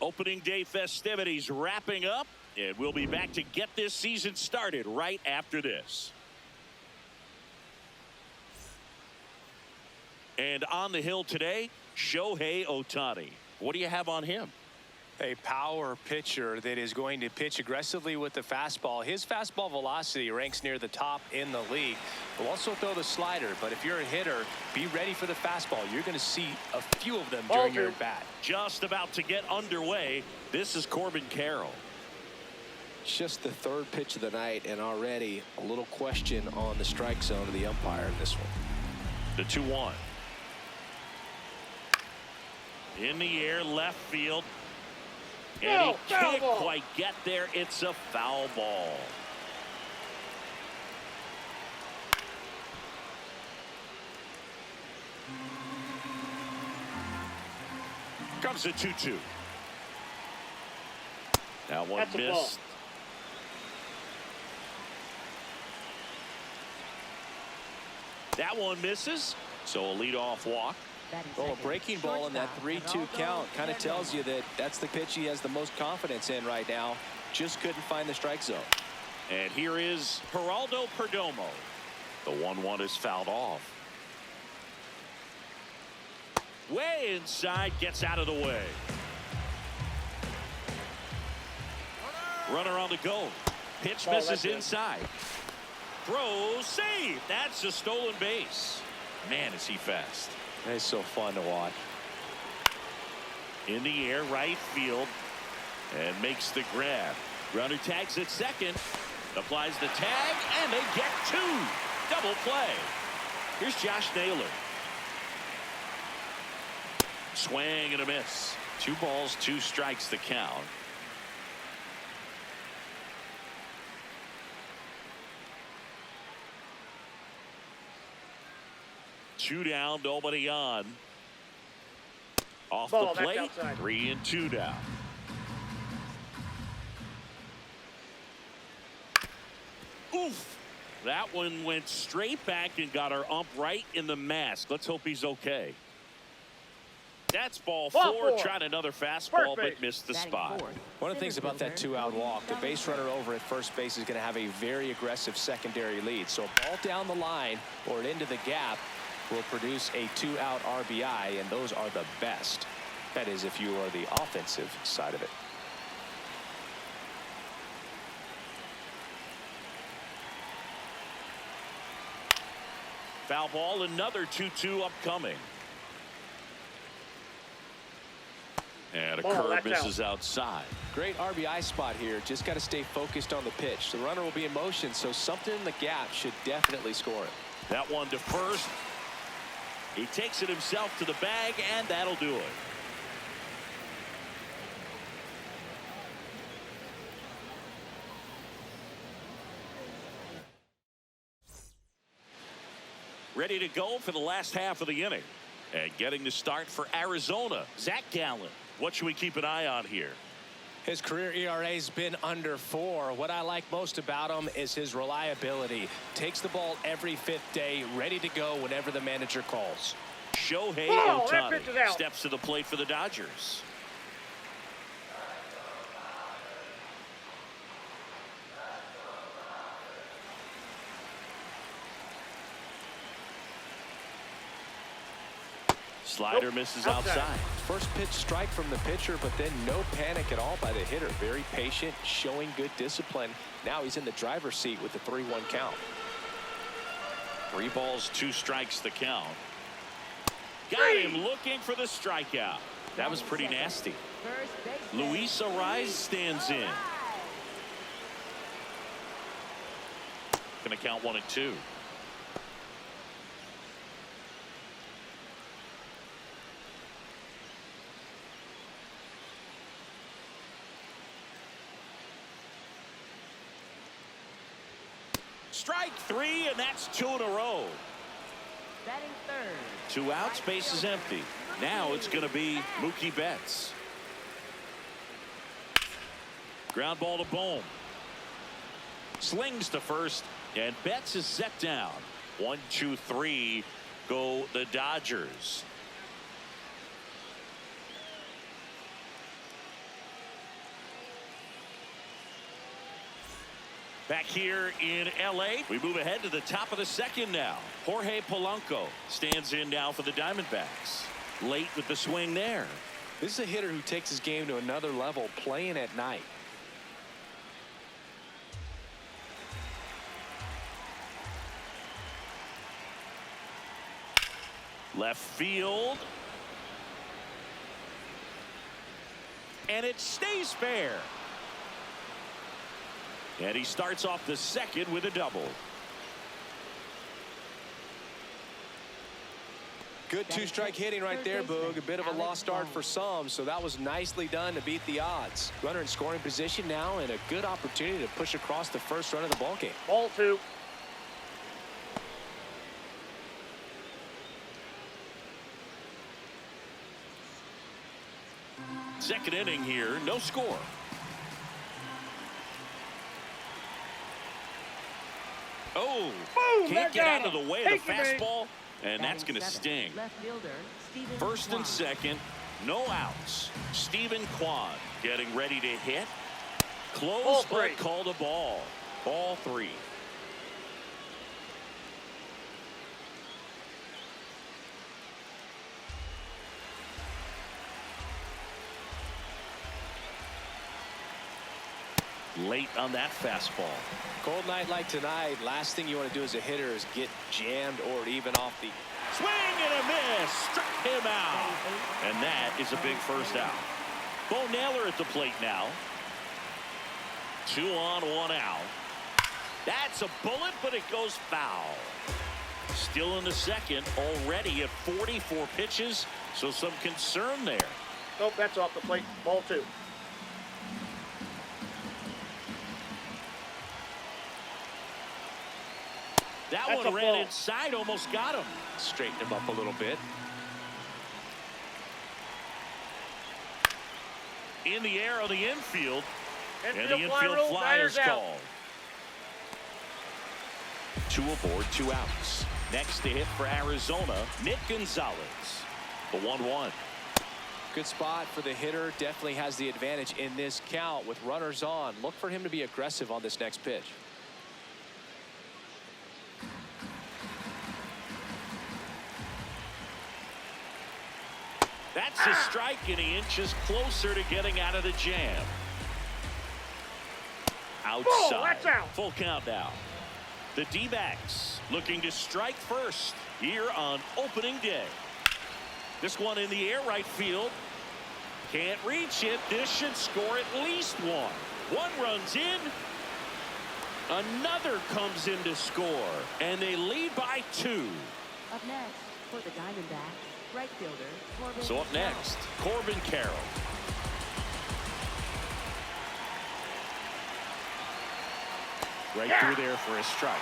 Opening day festivities wrapping up, and we'll be back to get this season started right after this. And on the hill today, Shohei Ohtani. What do you have on him? A power pitcher that is going to pitch aggressively with the fastball. His fastball velocity ranks near the top in the league. He'll also throw the slider, but if you're a hitter, be ready for the fastball. You're going to see a few of them during your at-bat. Just about to get underway. This is Corbin Carroll. Just the third pitch of the night, and already a little question on the strike zone of the umpire in this one. The 2-1. In the air, left field. And he can't quite get there. It's a foul ball. Comes the 2-2. That one missed. That one misses. So a leadoff walk. Well, a breaking ball in that 3-2 count kind of tells you that that's the pitch he has the most confidence in right now. Just couldn't find the strike zone. And here is Geraldo Perdomo. The 1-1 is fouled off. Way inside, gets out of the way. Runner on the go. Pitch misses inside. Throw, save. That's a stolen base. Man, is he fast. It's so fun to watch. In the air, right field, and makes the grab. Runner tags at second, applies the tag, and they get two. Double play. Here's Josh Naylor. Swing and a miss. 2 balls, 2 strikes the count. Two down, nobody on. Off the plate, 3-2 down. Oof. That one went straight back and got our ump right in the mask. Let's hope he's okay. That's ball 4. Tried another fastball, but missed the spot. One of the things about that 2-out walk, the base runner over at first base is going to have a very aggressive secondary lead. So a ball down the line or into the gap will produce a 2-out RBI, and those are the best. That is, if you are the offensive side of it. Foul ball, another 2-2 upcoming. And a curve misses outside. Great RBI spot here. Just got to stay focused on the pitch. The runner will be in motion, so something in the gap should definitely score it. That one to first. He takes it himself to the bag, and that'll do it. Ready to go for the last half of the inning. And getting the start for Arizona, Zach Gallen. What should we keep an eye on here? His career ERA's been under 4. What I like most about him is his reliability. Takes the ball every 5th day, ready to go whenever the manager calls. Shohei Ohtani steps to the plate for the Dodgers. Slider misses outside. First pitch strike from the pitcher, but then no panic at all by the hitter. Very patient, showing good discipline. Now he's in the driver's seat with the 3-1 count. 3 balls, 2 strikes the count. Got him looking for the strikeout. That was pretty nasty. Luis Arraez stands in. Gonna count 1-2. Strike 3, and that's 2 in a row. Batting third. 2 outs, base is empty. Now it's going to be Mookie Betts. Ground ball to Bohm. Slings to first, and Betts is set down. 1, 2, 3 go the Dodgers. Back here in L.A., we move ahead to the top of the second now. Jorge Polanco stands in now for the Diamondbacks. Late with the swing there. This is a hitter who takes his game to another level playing at night. Left field. And it stays fair. And he starts off the second with a double. Good two-strike hitting right there, Boog. A bit of a lost start for some, so that was nicely done to beat the odds. Runner in scoring position now, and a good opportunity to push across the first run of the ballgame. Ball 2. Second inning here, no score. Oh, Boom, can't get out got of the him. way of the Take it, fastball, and that's going to sting. Left fielder, Steven First and Kwan. second, no outs. Stephen Kwan getting ready to hit. Ball Close, three. but called a ball. Ball 3. Late on that fastball. Cold night like tonight, last thing you want to do as a hitter is get jammed or even off the... Swing and a miss. Struck him out. And that is a big first out. Bo Naylor at the plate now. 2 on, 1 out. That's a bullet, but it goes foul. Still in the second, already at 44 pitches, so some concern there. Nope, that's off the plate. Ball 2. That That's one a ran ball. inside, almost got him. Straighten him up a little bit. In the air on the infield, and the Infield fly infield rule, fly batter's is out. called. 2 aboard, 2 outs. Next to hit for Arizona, Nick Gonzalez. The 1-1. Good spot for the hitter. Definitely has the advantage in this count with runners on. Look for him to be aggressive on this next pitch. That's a strike, and he inches closer to getting out of the jam. Outside. that's out. Full count now. The D-backs looking to strike first here on opening day. This one in the air right field. Can't reach it. This should score at least 1. 1 runs in. Another comes in to score, and they lead by 2. Up next for the Diamondbacks, right fielder Corbin So up Carroll. next, Corbin Carroll. Right through there for a strike.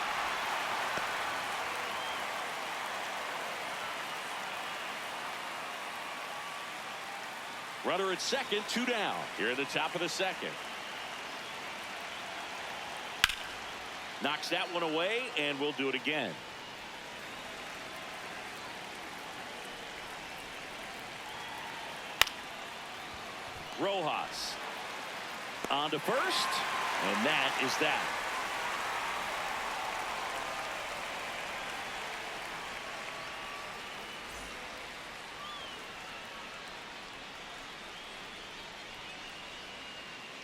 Runner at second, 2 down. Here at the top of the second. Knocks that one away, and we'll do it again. Rojas on to first, and that is that.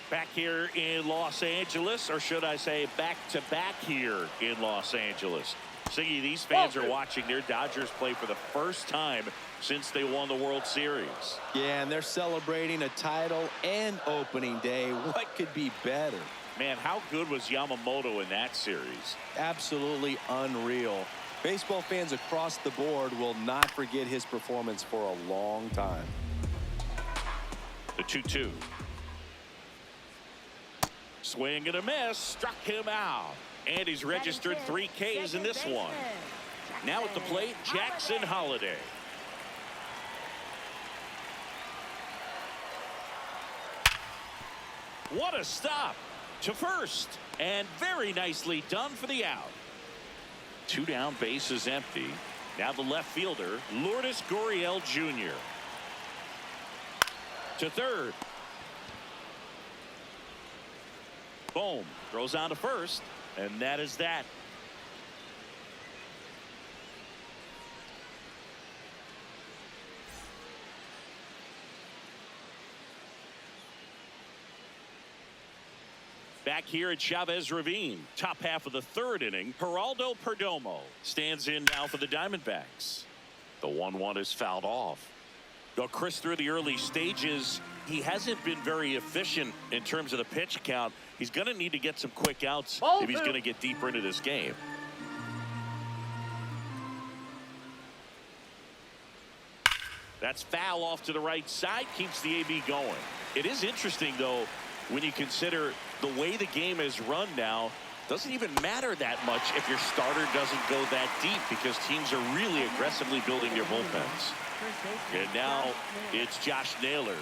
Back here in Los Angeles, or should I say back to back here in Los Angeles. Siggy, these fans are watching their Dodgers play for the first time since they won the World Series. Yeah, and they're celebrating a title and opening day. What could be better? Man, how good was Yamamoto in that series? Absolutely unreal. Baseball fans across the board will not forget his performance for a long time. The 2-2. Swing and a miss. Struck him out. And he's registered 3 Ks in this one. Now at the plate, Jackson Holiday. What a stop to first, and very nicely done for the out. 2 down, bases empty. Now the left fielder, Lourdes Gurriel Jr. to third. Boom. Throws on to first. And that is that. Back here at Chavez Ravine, top half of the third inning, Geraldo Perdomo stands in now for the Diamondbacks. The 1-1 is fouled off. Though Chris, through the early stages, he hasn't been very efficient in terms of the pitch count. He's going to need to get some quick outs if he's going to get deeper into this game. That's foul off to the right side, keeps the AB going. It is interesting, though, when you consider the way the game is run now. Doesn't even matter that much if your starter doesn't go that deep, because teams are really aggressively building their bullpens. And now it's Josh Naylor.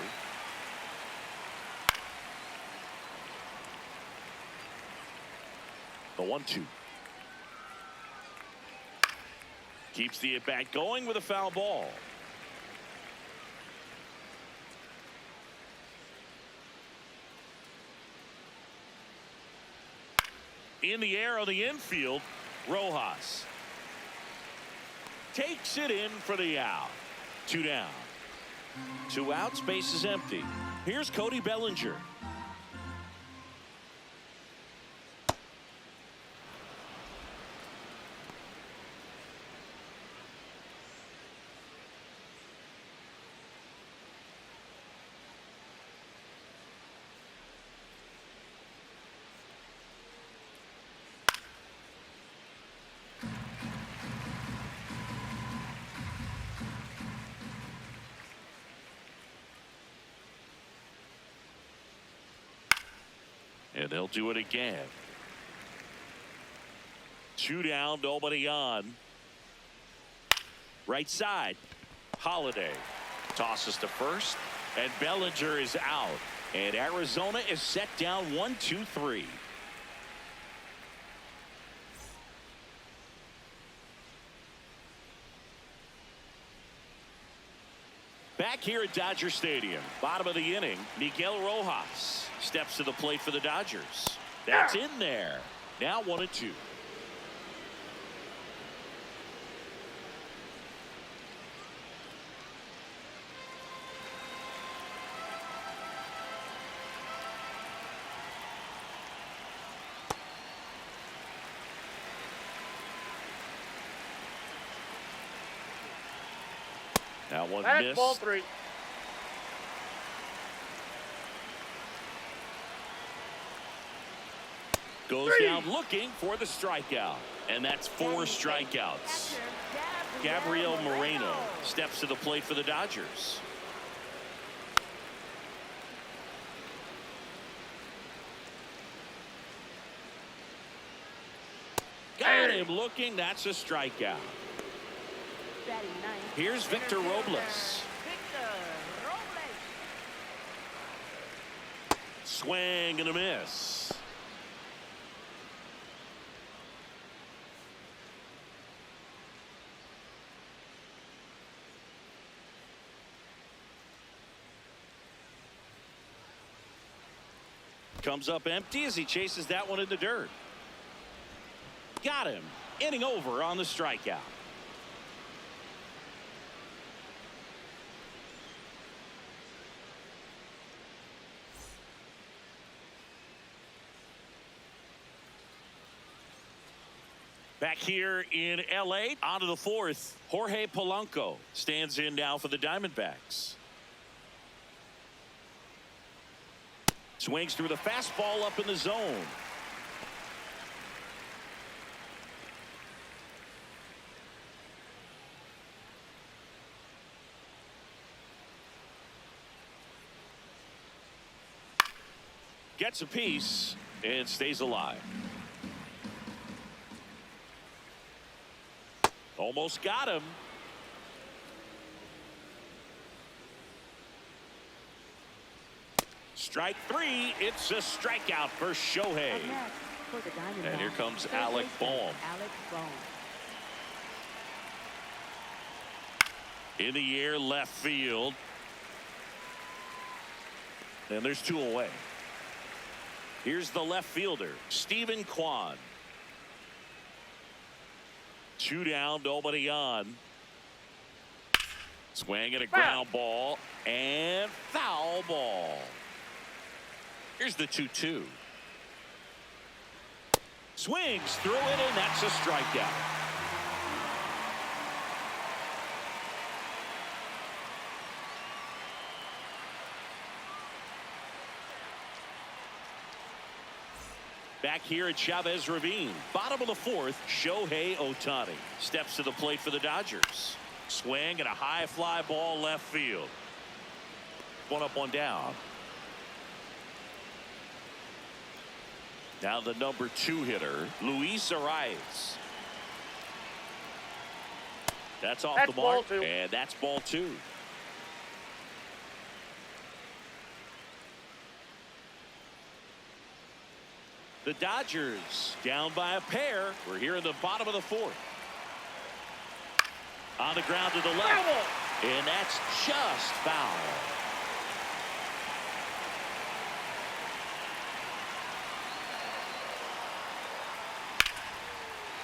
The 1-2. Keeps the at-bat going with a foul ball. In the air on the infield, Rojas takes it in for the out. 2 down. 2 outs, base is empty. Here's Cody Bellinger. And they'll do it again. 2 down, nobody on. Right side, Holiday tosses to first, and Bellinger is out. And Arizona is set down 1-2-3. Back here at Dodger Stadium, bottom of the inning, Miguel Rojas steps to the plate for the Dodgers. That's in there. Now 1-2. Now one miss. Ball 3. Goes down looking for the strikeout. And that's 4 strikeouts. Gabriel Moreno steps to the plate for the Dodgers. Got him looking. That's a strikeout. Here's Victor Robles. Swing and a miss. Comes up empty as he chases that one in the dirt. Got him. Inning over on the strikeout. Back here in L.A., on to the 4th, Jorge Polanco stands in now for the Diamondbacks. Swings through the fastball up in the zone. Gets a piece and stays alive. Almost got him. Strike 3. It's a strikeout for Shohei. And here comes Alec Bohm. In the air, left field. And there's 2 away. Here's the left fielder, Stephen Kwan. 2 down, nobody on. Swing and a ground ball and foul ball. Here's the 2-2. Swings through it, and that's a strikeout. Back here at Chavez Ravine, bottom of the 4th, Shohei Ohtani steps to the plate for the Dodgers. Swing and a high fly ball left field. 1 up, 1 down. Now the number 2 hitter, Luis Arias. That's off the mark, and that's ball 2. The Dodgers down by a pair. We're here in the bottom of the 4th. On the ground to the left, and that's just foul.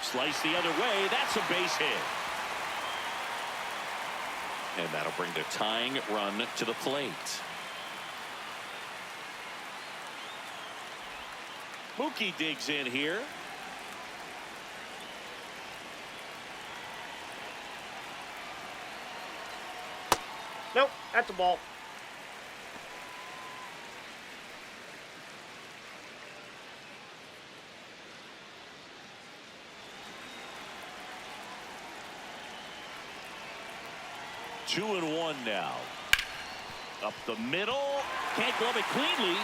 Slice the other way. That's a base hit. And that'll bring the tying run to the plate. Mookie digs in here. Nope, that's a ball. Two and 1 now. Up the middle. Can't glove it cleanly.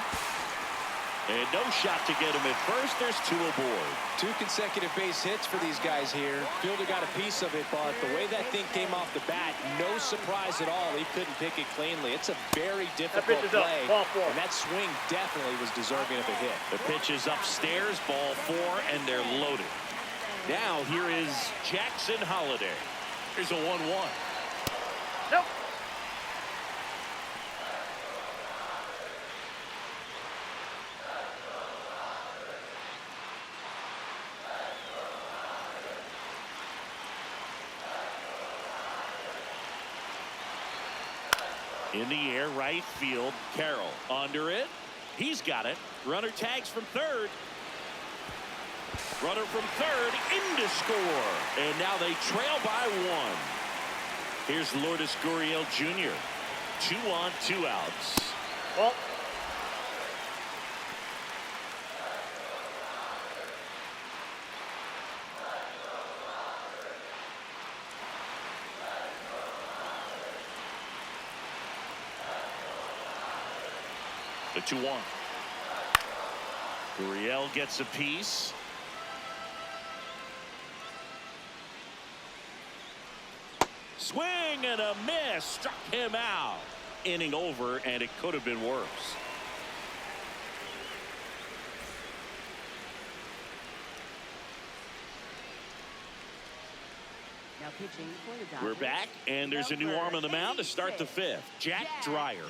And no shot to get him at first. There's 2 aboard. 2 consecutive base hits for these guys here. Fielder got a piece of it, but the way that thing came off the bat, no surprise at all. He couldn't pick it cleanly. It's a very difficult play, and that swing definitely was deserving of a hit. The pitch is upstairs, ball 4, and they're loaded. Now here is Jackson Holiday. Here's a 1-1. Nope. In the air, right field, Carroll under it. He's got it. Runner tags from third. Runner from third in to score. And now they trail by 1. Here's Lourdes Gurriel Jr. 2 on, 2 outs. Well. The 2-1. Gurriel gets a piece. Swing and a miss. Struck him out. Inning over, and it could have been worse. Now pitching for the Dodgers. We're back, and there's a new arm on the mound to start the 5th. Jack Dreyer.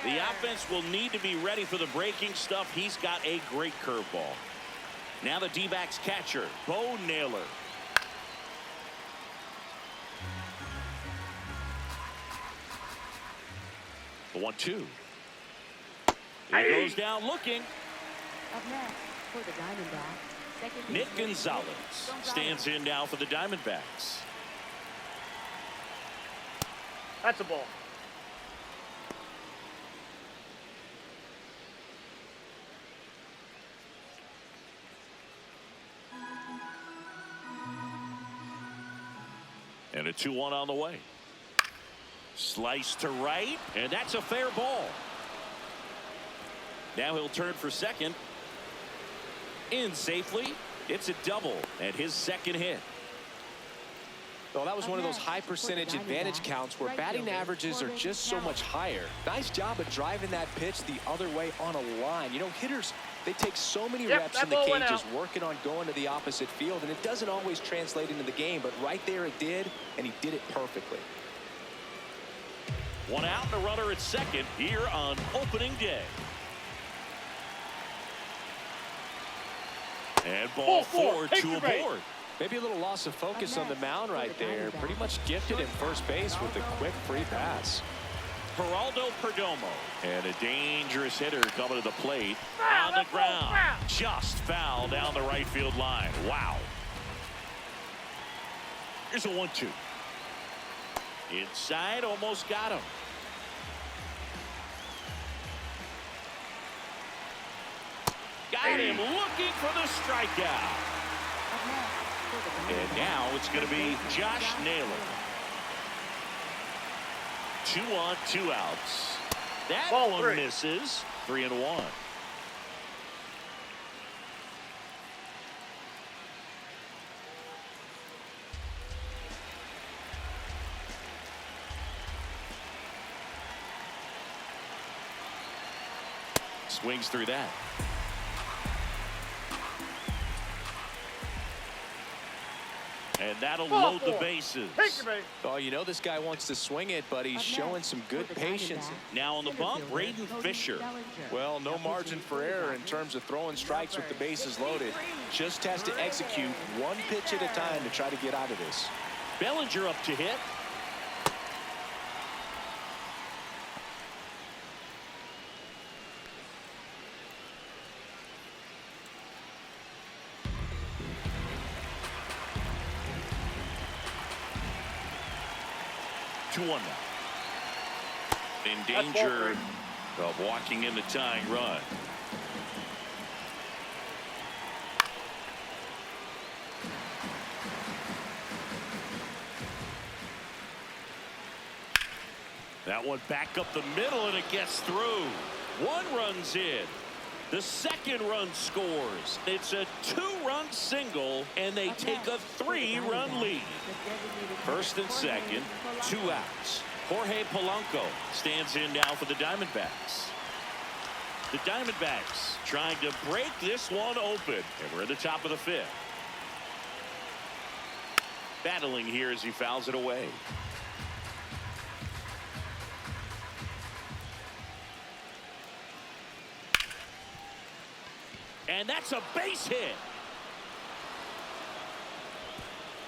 The offense will need to be ready for the breaking stuff. He's got a great curveball. Now the D-backs catcher, Bo Naylor. The 1-2. He goes down looking. Up next for the Diamondbacks. Second Nick baseman, Gonzalez stands in now for the Diamondbacks. That's a ball. And a 2-1 on the way. Slice to right, and that's a fair ball. Now he'll turn for second. In safely. It's a double, and his second hit. Well, that was one of those high percentage advantage counts where batting averages are just so much higher. Nice job of driving that pitch the other way on a line. You know, hitters, they take so many reps in the cages working on going to the opposite field, and it doesn't always translate into the game, but right there it did, and he did it perfectly. 1 out and a runner at second here on opening day. And ball four, Take two your base. aboard. Maybe a little loss of focus on the mound right there. Pretty much gifted him first base with a quick free pass. Geraldo Perdomo. And a dangerous hitter coming to the plate. Foul, On the that's ball, ground. foul. Just foul down the right field line. Wow. Here's a 1-2. Inside, almost got him. Got him looking for the strikeout. And now it's going to be Josh Naylor. 2 on, 2 outs. That Ball one 3. misses. 3-1. Swings through that. And that'll Ball load the 4. bases. Take your base. Oh, you know this guy wants to swing it, but he's showing some good patience. Now on the bump, Braden Fisher. Well, no margin for error in terms of throwing strikes with the bases loaded. Just has to execute one pitch at a time to try to get out of this. Bellinger up to hit. Two one now. In danger of walking in the tying run. That one back up the middle, and it gets through. One run's in. The second run scores. It's a 2-run single, and they take a 3-run lead. First and second, 2 outs. Jorge Polanco stands in now for the Diamondbacks. The Diamondbacks trying to break this one open, and we're at the top of the 5th. Battling here as he fouls it away. And that's a base hit.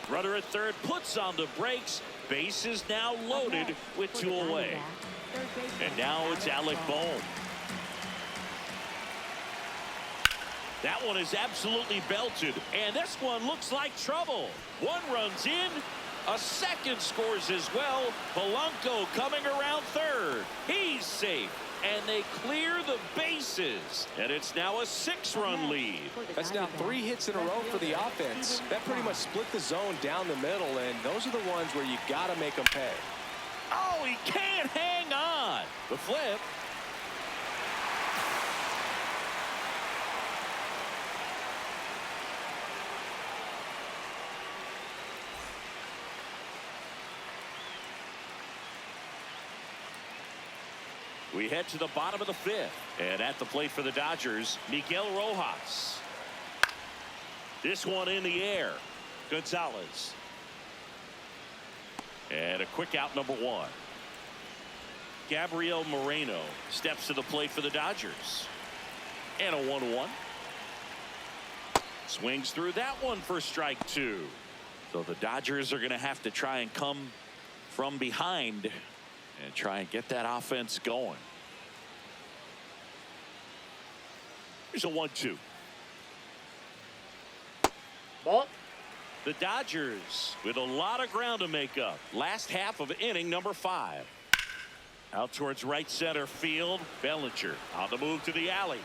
Runner at third puts on the brakes. Base is now loaded with 2 away. And now it's Alec Bohm. That one is absolutely belted. And this one looks like trouble. 1 runs in. A second scores as well. Polanco coming around third. He's safe. And they clear the bases. And it's now a 6-run lead. That's now 3 hits in a row for the offense. That pretty much split the zone down the middle, and those are the ones where you got to make them pay. Oh, he can't hang on. The flip. We head to the bottom of the 5th. And at the plate for the Dodgers, Miguel Rojas. This one in the air. Gonzalez. And a quick out, number 1. Gabriel Moreno steps to the plate for the Dodgers. And a 1-1. Swings through that one for strike 2. So the Dodgers are going to have to try and come from behind and try and get that offense going. Here's a 1-2. Ball. The Dodgers with a lot of ground to make up. Last half of inning number 5. Out towards right center field. Bellinger on the move to the alley.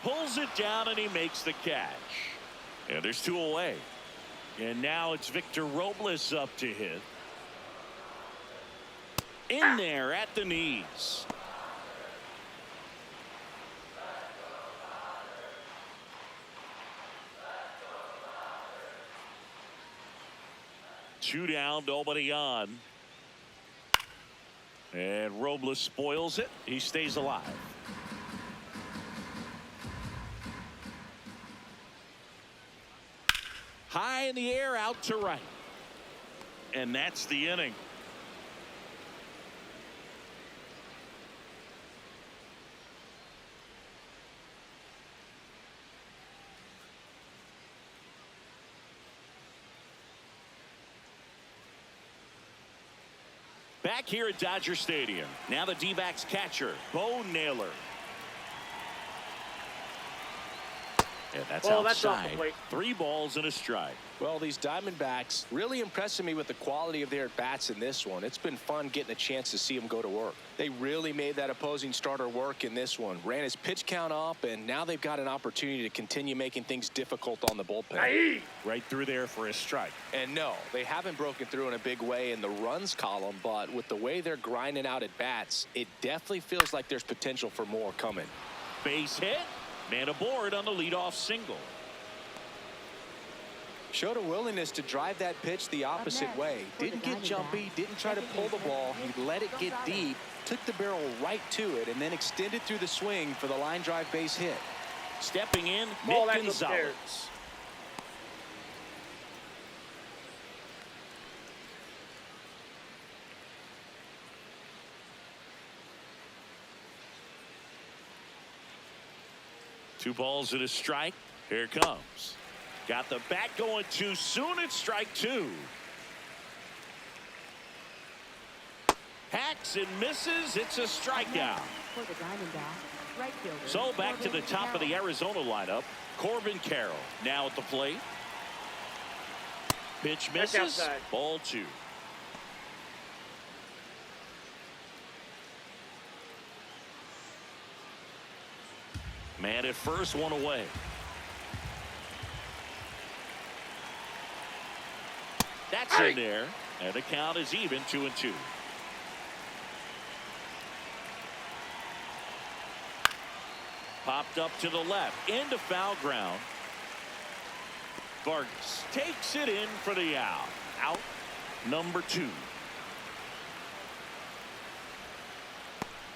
Pulls it down and he makes the catch. And there's 2 away. And now it's Victor Robles up to hit. In there at the knees. Two down, nobody on. And Robles spoils it. He stays alive. High in the air, out to right. And that's the inning. Back here at Dodger Stadium. Now the D-backs catcher, Bo Naylor. And that's That's off the outside. plate. 3 balls and a strike. Well, these Diamondbacks really impressing me with the quality of their bats in this one. It's been fun getting a chance to see them go to work. They really made that opposing starter work in this one. Ran his pitch count up, and now they've got an opportunity to continue making things difficult on the bullpen. Aye. Right through there for a strike. And no, they haven't broken through in a big way in the runs column, but with the way they're grinding out at bats, it definitely feels like there's potential for more coming. Base hit. Man aboard on the leadoff single. Showed a willingness to drive that pitch the opposite next, way. for the Didn't get jumpy, Diamondbacks, didn't try to second pull the baseman, ball. He let it Nick get Gonzalez. deep, took the barrel right to it, and then extended through the swing for the line drive base hit. Stepping in, Ball, Nick that's upstairs. Gonzalez. Two balls and a strike. Here it comes. Got the bat going too soon. It's strike 2. Hacks and misses. It's a strikeout. For the Diamondbacks, right fielder. So back to the Corbin top of the Carroll. Arizona lineup. Corbin Carroll now at the plate. Pitch That's misses. outside. Ball 2. Man at first, 1 away. That's in there. And the count is even, 2-2. Popped up to the left, into foul ground. Vargas takes it in for the out. Out number 2.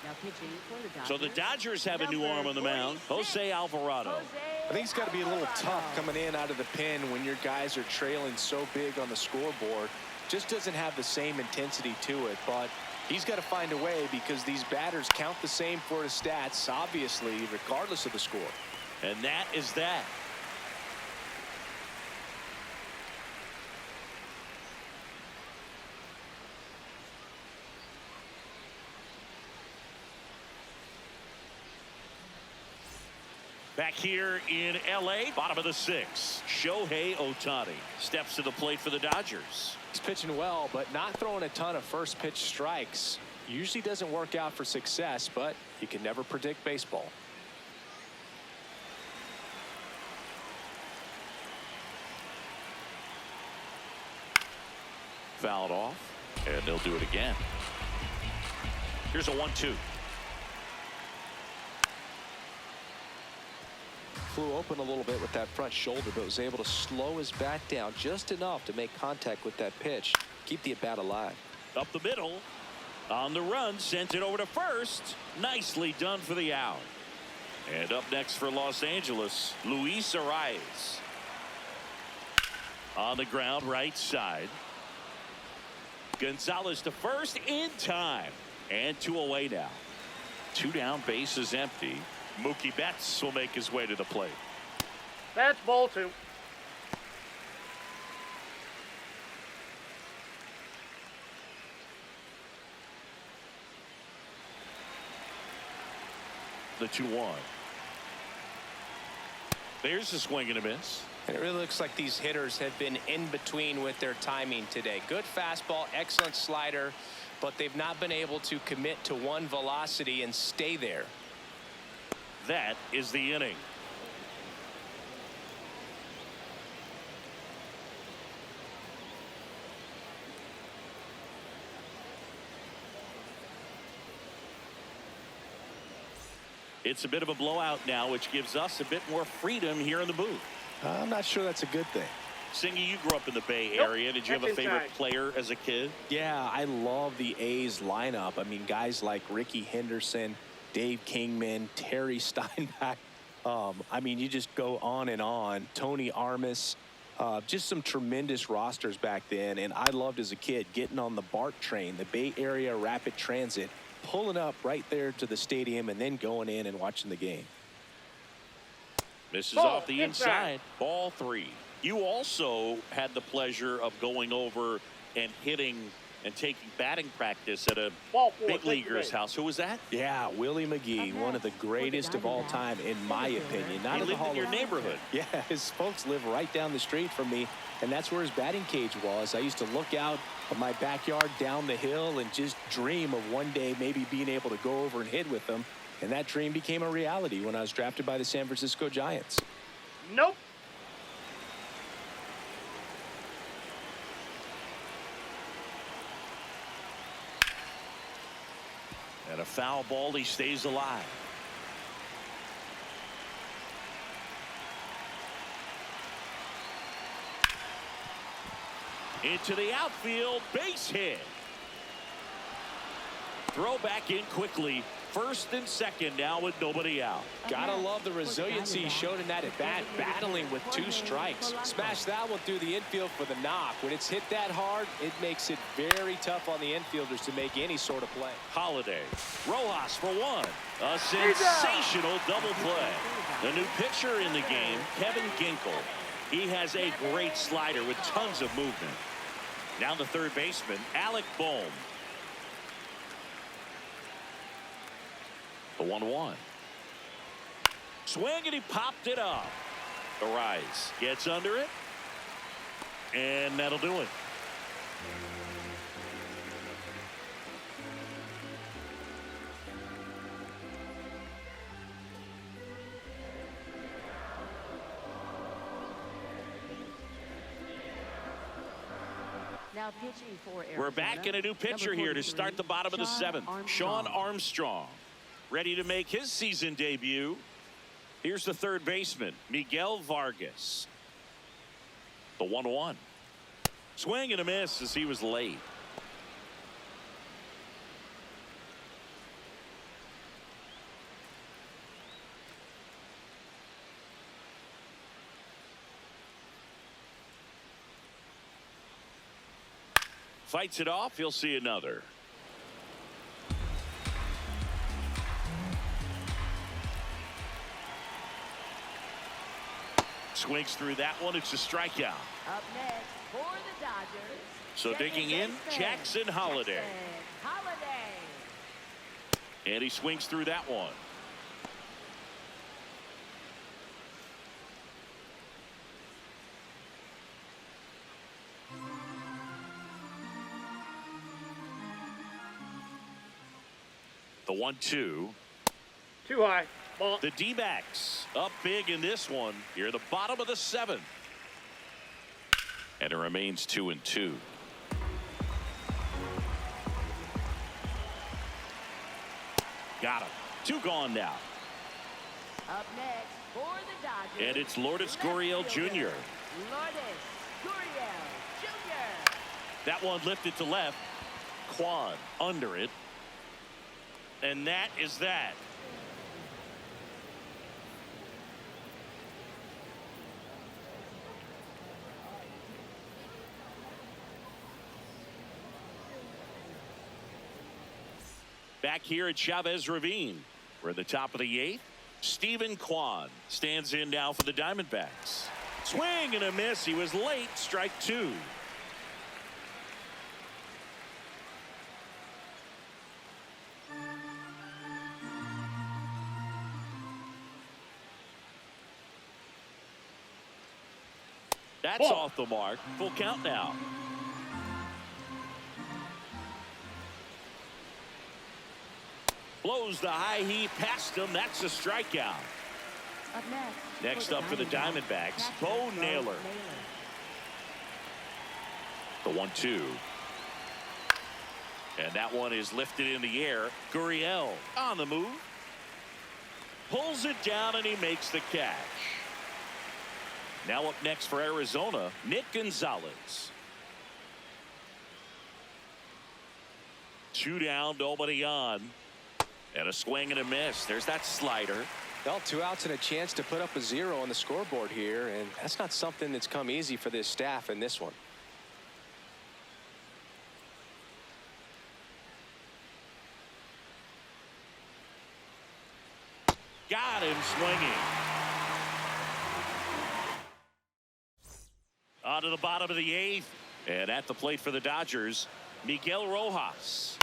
Now pitching for the Dodgers. So the Dodgers have a new arm on the mound, Jose Alvarado. I think it's got to be a little tough coming in out of the pen when your guys are trailing so big on the scoreboard. Just doesn't have the same intensity to it, but he's got to find a way because these batters count the same for his stats, obviously, regardless of the score. And that is that. Back here in L.A., bottom of the 6th, Shohei Ohtani steps to the plate for the Dodgers. He's pitching well, but not throwing a ton of first pitch strikes. Usually doesn't work out for success, but you can never predict baseball. Fouled off, and they'll do it again. Here's a 1-2. Flew open a little bit with that front shoulder, but was able to slow his bat down just enough to make contact with that pitch, keep the at bat alive. Up the middle, on the run, sent it over to first. Nicely done for the out. And up next for Los Angeles, Luis Arias. On the ground, right side. Gonzalez to first in time. And 2 away now. 2 down, bases empty. Mookie Betts will make his way to the plate. That's ball 2. The 2-1. There's a swing and a miss. And it really looks like these hitters have been in between with their timing today. Good fastball, excellent slider, but they've not been able to commit to one velocity and stay there. That is the inning. It's a bit of a blowout now, which gives us a bit more freedom here in the booth. I'm not sure that's a good thing. Singy, you grew up in the Bay Nope, Area. Did you have a that's favorite inside. player as a kid? Yeah, I love the A's lineup. I mean, guys like Ricky Henderson, Dave Kingman, Terry Steinbach. I mean, you just go on and on. Tony Armas, just some tremendous rosters back then. And I loved as a kid getting on the BART train, the Bay Area Rapid Transit, pulling up right there to the stadium and then going in and watching the game. Misses Ball, off the inside. Ball 3. You also had the pleasure of going over and hitting and taking batting practice at a Ball 4. big leaguer's house. Who was that? Yeah, Willie McGee, one of the greatest of all time, in my opinion. Not He in the lived Hall in your of- neighborhood. Yeah, his folks live right down the street from me, and that's where his batting cage was. I used to look out of my backyard down the hill and just dream of one day maybe being able to go over and hit with them. And that dream became a reality when I was drafted by the San Francisco Giants. Nope. And a foul ball, he stays alive. Into the outfield, base hit. Throw back in quickly. First and second now with nobody out. Gotta love the resiliency he showed in that at bat, battling with 2 strikes. Smash that one through the infield for the knock. When it's hit that hard, it makes it very tough on the infielders to make any sort of play. Holiday. Rojas for one. A sensational double play. The new pitcher in the game, Kevin Ginkel. He has a great slider with tons of movement. Now the third baseman, Alec Bohm. The 1-1. Swing, and he popped it up. The rise gets under it, and that'll do it. Now pitching for Arizona. We're back in a new pitcher here to start the bottom of the 7th. Sean Armstrong, ready to make his season debut. Here's the third baseman, Miguel Vargas. The 1-1. Swing and a miss as he was late. Fights it off. He'll see another. Swings through that one. It's a strikeout. Up next for the Dodgers. So digging in, Jackson Holiday. And he swings through that one. The 1-2. Too high. Ball. The D-backs up big in this one. Here at the bottom of the 7th. And it remains 2-2. Got him. 2 gone now. Up next for the Dodgers. And it's Lourdes Gurriel Jr. Lourdes Gurriel Jr. That one lifted to left. Quan under it. And that is that. Back here at Chavez Ravine. We're at the top of the 8th. Stephen Kwan stands in now for the Diamondbacks. Swing and a miss. He was late. Strike 2. That's off the mark. Full count now. Blows the high heat past him. That's a strikeout. Up Next up for the Diamondbacks, Bo Naylor. The 1-2. And that one is lifted in the air. Gurriel on the move. Pulls it down and he makes the catch. Now up next for Arizona, Nick Gonzalez. 2 down, nobody on. And a swing and a miss. There's that slider. Well, 2 outs and a chance to put up a 0 on the scoreboard here, and that's not something that's come easy for this staff in this one. Got him swinging. On to the bottom of the 8th. And at the plate for the Dodgers, Miguel Rojas.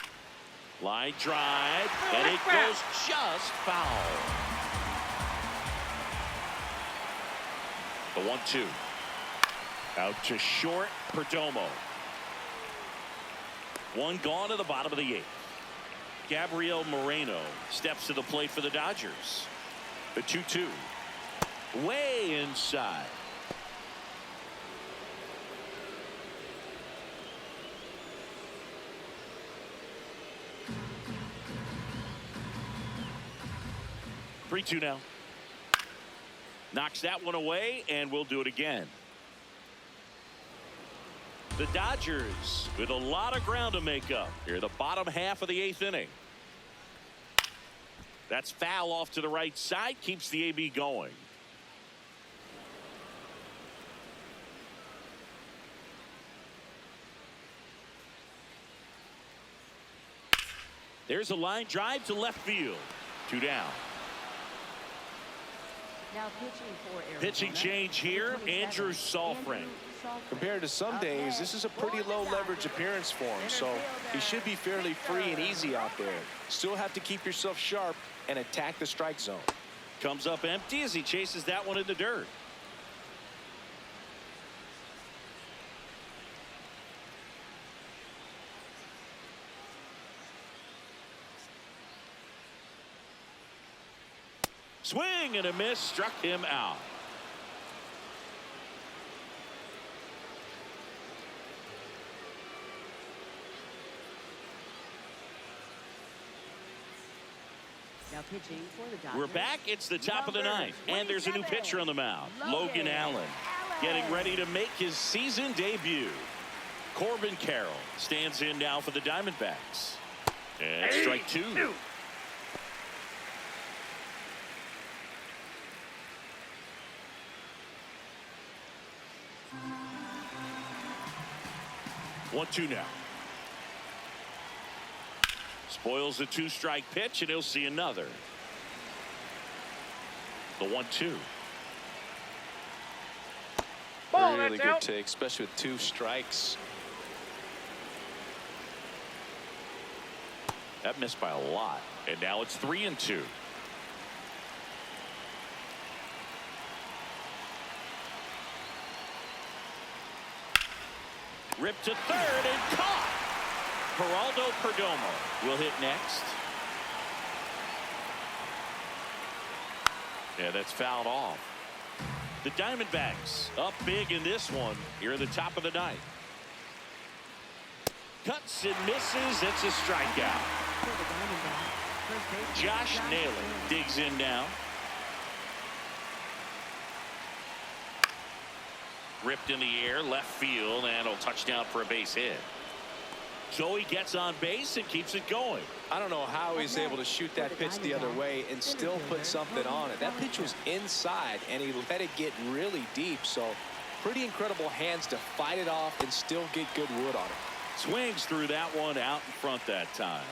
Line drive, and it goes just foul. The 1-2. Out to short, Perdomo. One gone to the bottom of the 8th. Gabriel Moreno steps to the plate for the Dodgers. The 2-2. Way inside. Three-two now. Knocks that one away, and we'll do it again. The Dodgers with a lot of ground to make up here, the bottom half of the 8th inning. That's foul off to the right side, keeps the AB going. There's a line drive to left field. 2 down. Now pitching for Arizona. Pitching change here, Andrew Safran. Compared to some days, this is a pretty low leverage appearance for him, so he should be fairly free and easy out there. Still have to keep yourself sharp and attack the strike zone. Comes up empty as he chases that one in the dirt. Swing and a miss, struck him out. Now pitching for the Dodgers. We're back. It's the top of the 9th, and there's a new pitcher on the mound. Logan Allen getting ready to make his season debut. Corbin Carroll stands in now for the Diamondbacks. And strike 2. One-two now. Spoils the 2-strike pitch, and he'll see another. The 1-2. Ball, Really that's good out. take, especially with 2 strikes. That missed by a lot, and now it's 3-2. Ripped to third and caught. Geraldo Perdomo will hit next. Yeah, that's fouled off. The Diamondbacks up big in this one here in the top of the 9th. Cuts and misses. It's a strikeout. For the Diamondbacks. First baseman Josh Naylor digs in now. Ripped in the air, left field, and a touchdown for a base hit. So he gets on base and keeps it going. I don't know how he's able to shoot that pitch the other way and still put something on it. That pitch was inside, and he let it get really deep. So pretty incredible hands to fight it off and still get good wood on it. Swings through that one out in front that time.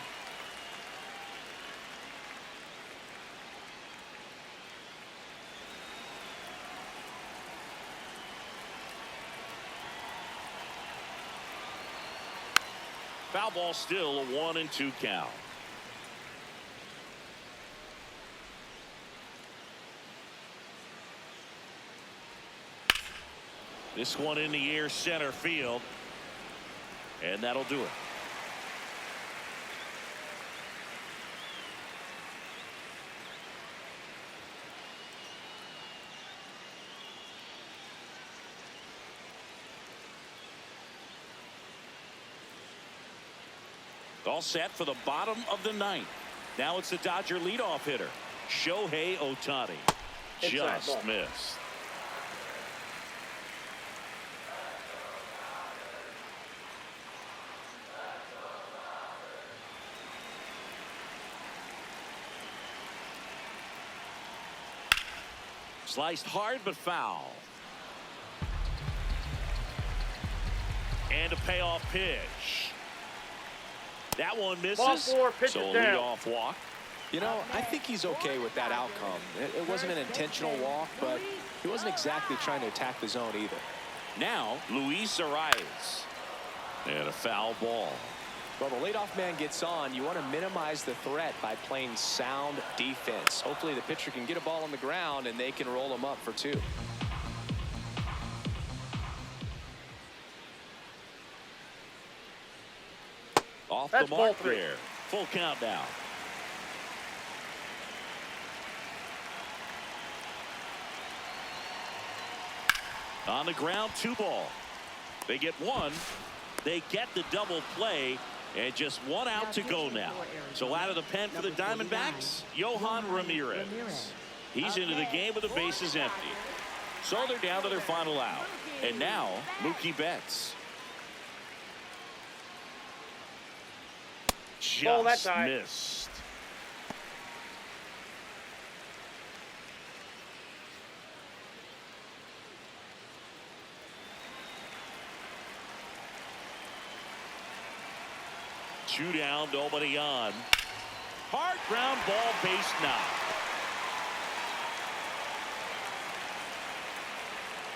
Foul ball, still a 1-2 count. This one in the air, center field, and that'll do it. All set for the bottom of the 9th. Now it's the Dodger leadoff hitter, Shohei Ohtani. Just missed. Sliced hard but foul. And a payoff pitch. That one misses. Ball 4, pitch So a it down. leadoff walk. You know, I think he's okay with that outcome. It wasn't an intentional walk, but he wasn't exactly trying to attack the zone either. Now Luis Arias. And a foul ball. Well, the leadoff man gets on. You want to minimize the threat by playing sound defense. Hopefully the pitcher can get a ball on the ground and they can roll him up for 2. Off That's the mark ball 3. there. Full count now. On the ground, 2 ball. They get 1. They get the double play, and just 1 out to go now. So out of the pen for the Diamondbacks, Yohan Ramirez. He's into the game with the bases empty. So they're down to their final out. And now, Mookie Betts. Ball that Just time. missed. Two down, nobody on. Hard ground ball, base knock.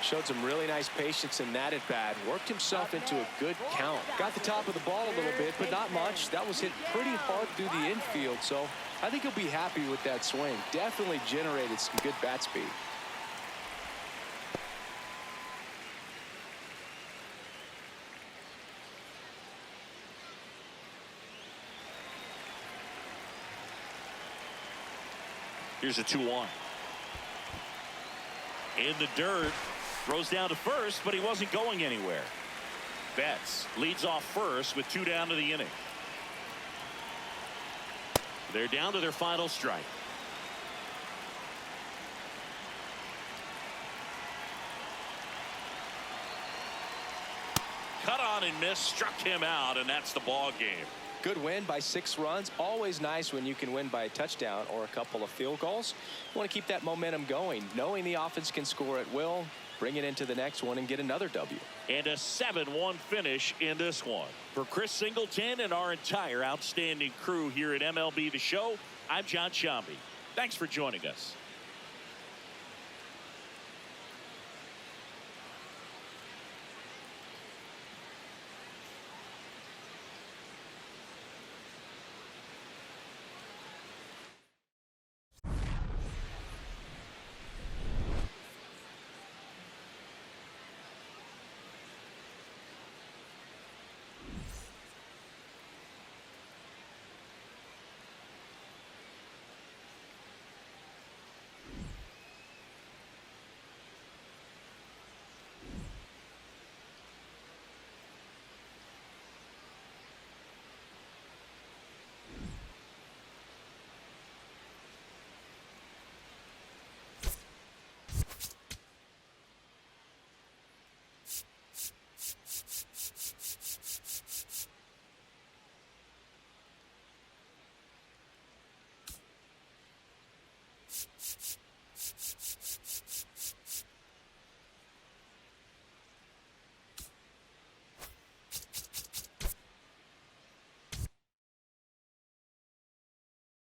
Showed some really nice patience in that at bat. Worked himself into a good count. Got the top of the ball a little bit, but not much. That was hit pretty hard through the infield, so I think he'll be happy with that swing. Definitely generated some good bat speed. Here's a 2-1. In the dirt. Throws down to first, but he wasn't going anywhere. Betts leads off first with 2 down to the inning. They're down to their final strike. Cut on and miss, struck him out, and that's the ball game. Good win by 6 runs. Always nice when you can win by a touchdown or a couple of field goals. You want to keep that momentum going, knowing the offense can score at will, bring it into the next one and get another W. And a 7-1 finish in this one. For Chris Singleton and our entire outstanding crew here at MLB The Show, I'm John Shambi. Thanks for joining us.